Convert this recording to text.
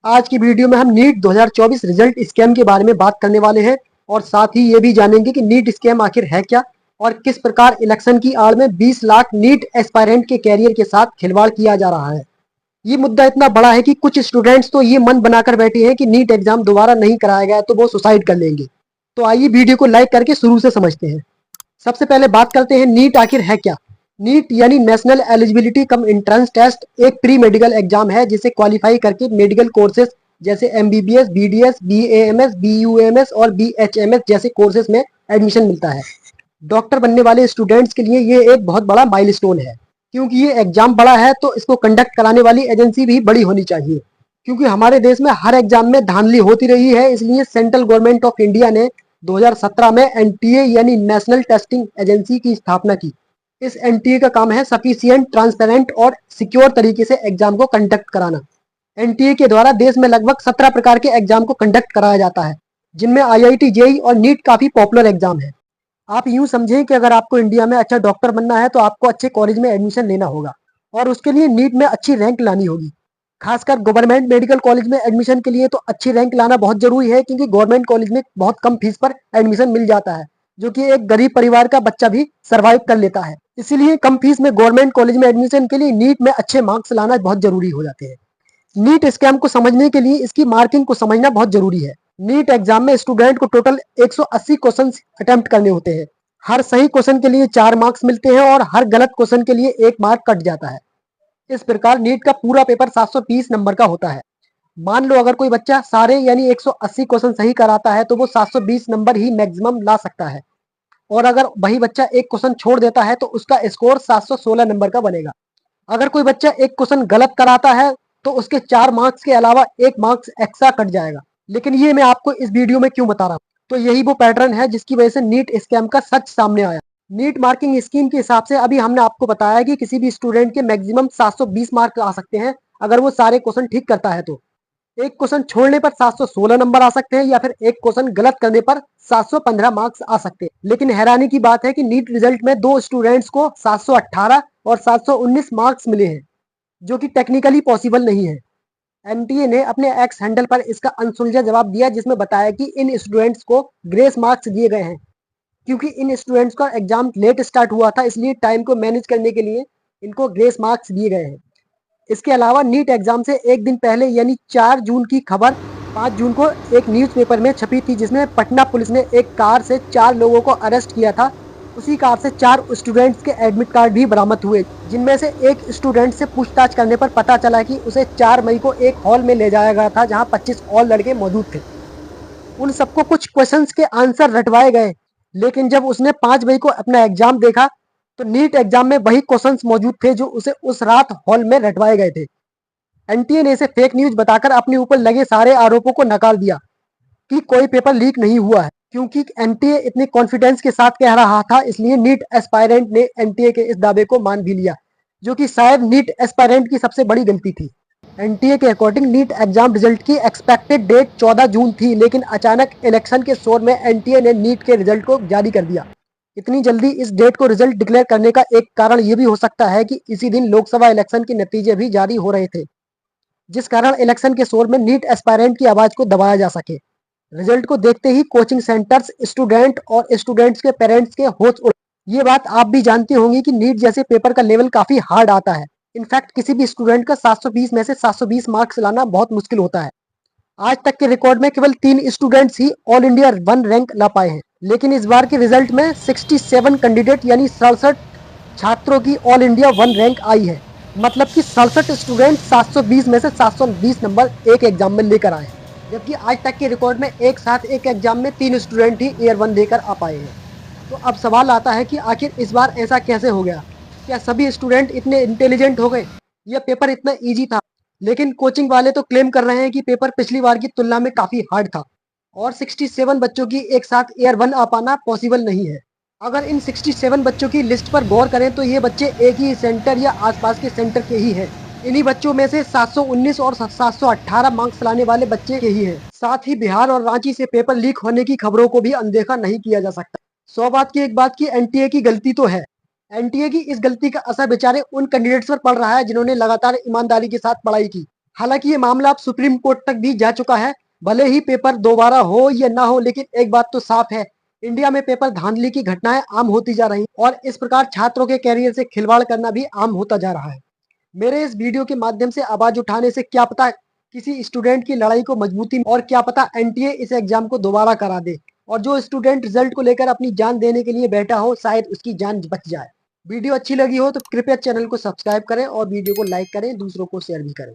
आज की वीडियो में हम नीट 2024 रिजल्ट स्कैम के बारे में बात करने वाले हैं और साथ ही ये भी जानेंगे कि नीट स्कैम आखिर है क्या और किस प्रकार इलेक्शन की आड़ में 20 लाख नीट एस्पायरेंट के कैरियर के साथ खिलवाड़ किया जा रहा है। ये मुद्दा इतना बड़ा है कि कुछ स्टूडेंट्स तो ये मन बनाकर बैठे हैं कि नीट एग्जाम दोबारा नहीं कराया गया तो वो सुसाइड कर लेंगे। तो आइए वीडियो को लाइक करके शुरू से समझते हैं। सबसे पहले बात करते हैं नीट आखिर है क्या। नीट यानी national eligibility cum entrance test एक प्री मेडिकल एग्जाम है जिसे क्वालिफाई करके मेडिकल कोर्सेज जैसे एमबीबीएस, बीडीएस, बीएएमएस, बीयूएमएस और बीएचएमएस जैसे कोर्सेज में एडमिशन मिलता है। डॉक्टर बनने वाले स्टूडेंट्स के लिए ये एक बहुत बड़ा माइलस्टोन है। क्योंकि ये एग्जाम बड़ा है तो इसको कंडक्ट कराने वाली एजेंसी भी बड़ी होनी चाहिए। क्योंकि हमारे देश में हर एग्जाम में धांधली होती रही है, इसलिए सेंट्रल गवर्नमेंट ऑफ इंडिया ने 2017 में एनटीए यानी नेशनल टेस्टिंग एजेंसी की स्थापना की। इस एनटीए का काम है सफिशिएंट, ट्रांसपेरेंट और सिक्योर तरीके से एग्जाम को कंडक्ट कराना। एनटीए के द्वारा देश में लगभग 17 प्रकार के एग्जाम को कंडक्ट कराया जाता है, जिनमें आईआईटी, जेईई और नीट काफी पॉपुलर एग्जाम है। आप यूं समझें कि अगर आपको इंडिया में अच्छा डॉक्टर बनना है तो आपको अच्छे कॉलेज में एडमिशन लेना होगा और उसके लिए नीट में अच्छी रैंक लानी होगी। खासकर गवर्नमेंट मेडिकल कॉलेज में एडमिशन के लिए तो अच्छी रैंक लाना बहुत जरूरी है, क्योंकि गवर्नमेंट कॉलेज में बहुत कम फीस पर एडमिशन मिल जाता है, जो कि एक गरीब परिवार का बच्चा भी सरवाइव कर लेता है। इसीलिए कम फीस में गवर्नमेंट कॉलेज में एडमिशन के लिए नीट में अच्छे मार्क्स लाना बहुत जरूरी हो जाते हैं। नीट स्कैम को समझने के लिए इसकी मार्किंग को समझना बहुत जरूरी है। नीट एग्जाम में स्टूडेंट को टोटल 180 क्वेश्चन अटेम्प्ट करने होते हैं। हर सही क्वेश्चन के लिए 4 मार्क्स मिलते हैं और हर गलत क्वेश्चन के लिए 1 मार्क कट जाता है। इस प्रकार नीट का पूरा पेपर 720 नंबर का होता है। मान लो अगर कोई बच्चा सारे यानी 180 क्वेश्चन सही कराता है तो वो 720 नंबर ही मैक्सिमम ला सकता है, और अगर वही बच्चा एक क्वेश्चन छोड़ देता है तो उसका स्कोर 716 नंबर का बनेगा। अगर कोई बच्चा एक क्वेश्चन गलत कराता है तो उसके 4 मार्क्स के अलावा 1 मार्क्स एक्स्ट्रा कट जाएगा। लेकिन ये मैं आपको इस वीडियो में क्यों बता रहा हूँ, तो यही वो पैटर्न है जिसकी वजह से नीट स्कैम का सच सामने आया। नीट मार्किंग स्कीम के हिसाब से अभी हमने आपको बताया कि किसी भी स्टूडेंट के मैक्सिमम 720 मार्क आ सकते हैं अगर वो सारे क्वेश्चन ठीक करता है। तो एक क्वेश्चन छोड़ने पर 716 नंबर आ सकते हैं या फिर एक क्वेश्चन गलत करने पर 715 मार्क्स आ सकते हैं। लेकिन हैरानी की बात है कि नीट रिजल्ट में 2 स्टूडेंट्स को 718 और 719 मार्क्स मिले हैं, जो कि टेक्निकली पॉसिबल नहीं है। एनटीए ने अपने एक्स हैंडल पर इसका अनसुलझा जवाब दिया, जिसमें बताया कि इन स्टूडेंट्स को ग्रेस मार्क्स दिए गए हैं, क्योंकि इन स्टूडेंट्स का एग्जाम लेट स्टार्ट हुआ था, इसलिए टाइम को मैनेज करने के लिए इनको ग्रेस मार्क्स दिए गए हैं। इसके अलावा नीट एग्जाम से एक दिन पहले यानी 4 जून की खबर 5 जून को एक न्यूज़पेपर में छपी थी, जिसमें पटना पुलिस ने एक कार से 4 लोगों को अरेस्ट किया था। उसी कार से 4 स्टूडेंट्स के एडमिट कार्ड भी बरामद हुए, जिनमें से एक स्टूडेंट से पूछताछ करने पर पता चला कि उसे 4 मई को एक हॉल में ले जाया गया था जहां 25 और लड़के मौजूद थे। उन सबको कुछ क्वेश्चंस के आंसर रटवाए गए, लेकिन जब उसने 5 मई को अपना एग्जाम देखा तो नीट एग्जाम में वही क्वेश्चंस मौजूद थे जो उसे उस रात हॉल में रटवाए गए थे। एनटीए ने इसे फेक न्यूज बताकर अपने ऊपर लगे सारे आरोपों को नकार दिया कि कोई पेपर लीक नहीं हुआ है। क्योंकि एनटीए इतने कॉन्फिडेंस के साथ कह रहा था, इसलिए नीट एस्पायरेंट ने एनटीए के इस दावे को मान भी लिया, जो कि शायद नीट एस्पायरेंट की सबसे बड़ी गलती थी। एनटीए के अकॉर्डिंग नीट एग्जाम रिजल्ट की एक्सपेक्टेड डेट 14 जून थी, लेकिन अचानक इलेक्शन के शोर में एनटीए ने नीट के रिजल्ट को जारी कर दिया। इतनी जल्दी इस डेट को रिजल्ट डिक्लेयर करने का एक कारण ये भी हो सकता है कि इसी दिन लोकसभा इलेक्शन के नतीजे भी जारी हो रहे थे, जिस कारण इलेक्शन के शोर में नीट एस्पायरेंट की आवाज को दबाया जा सके। रिजल्ट को देखते ही कोचिंग सेंटर्स, स्टूडेंट और स्टूडेंट्स के पेरेंट्स के होश उड़। ये बात आप भी जानते होंगे कि नीट जैसे पेपर का लेवल काफी हार्ड आता है। इनफैक्ट किसी भी स्टूडेंट का 720 में से 720 मार्क्स लाना बहुत मुश्किल होता है। आज तक के रिकॉर्ड में केवल 3 स्टूडेंट्स ही ऑल इंडिया 1 रैंक ला पाए हैं, लेकिन इस बार के रिजल्ट में 67 कैंडिडेट यानी 67 छात्रों की ऑल इंडिया 1 रैंक आई है। मतलब कि 67 स्टूडेंट 720 में से 720 नंबर एक एग्जाम में लेकर आए, जबकि आज तक के रिकॉर्ड में एक साथ एक एग्जाम में 3 स्टूडेंट ही ईयर 1 लेकर आ पाए हैं। तो अब सवाल आता है कि आखिर इस बार ऐसा कैसे हो गया? क्या सभी स्टूडेंट इतने इंटेलिजेंट हो गए या पेपर इतना ईजी था? लेकिन कोचिंग वाले तो क्लेम कर रहे हैं कि पेपर पिछली बार की तुलना में काफी हार्ड था और 67 बच्चों की एक साथ ईयर 1 आ पाना पॉसिबल नहीं है। अगर इन 67 बच्चों की लिस्ट पर गौर करें तो ये बच्चे एक ही सेंटर या आसपास के सेंटर के ही हैं। इन्हीं बच्चों में से 719 और 718 मार्क्स लाने वाले बच्चे के ही हैं। साथ ही बिहार और रांची से पेपर लीक होने की खबरों को भी अनदेखा नहीं किया जा सकता। 100 बात की एक बात की एनटीए की गलती तो है। एनटीए की इस गलती का असर बेचारे उन कैंडिडेट्स पर पड़ रहा है जिन्होंने लगातार ईमानदारी के साथ पढ़ाई की। हालांकि ये मामला अब सुप्रीम कोर्ट तक भी जा चुका है। भले ही पेपर दोबारा हो या ना हो, लेकिन एक बात तो साफ है, इंडिया में पेपर धांधली की घटनाएं आम होती जा रही और इस प्रकार छात्रों के कैरियर से खिलवाड़ करना भी आम होता जा रहा है। मेरे इस वीडियो के माध्यम से आवाज उठाने से क्या पता किसी स्टूडेंट की लड़ाई को मजबूती, और क्या पता एनटीए इस एग्जाम को दोबारा करा दे और जो स्टूडेंट रिजल्ट को लेकर अपनी जान देने के लिए बैठा हो, शायद उसकी जान बच जाए। वीडियो अच्छी लगी हो तो कृपया चैनल को सब्सक्राइब करें और वीडियो को लाइक करें, दूसरों को शेयर भी करें।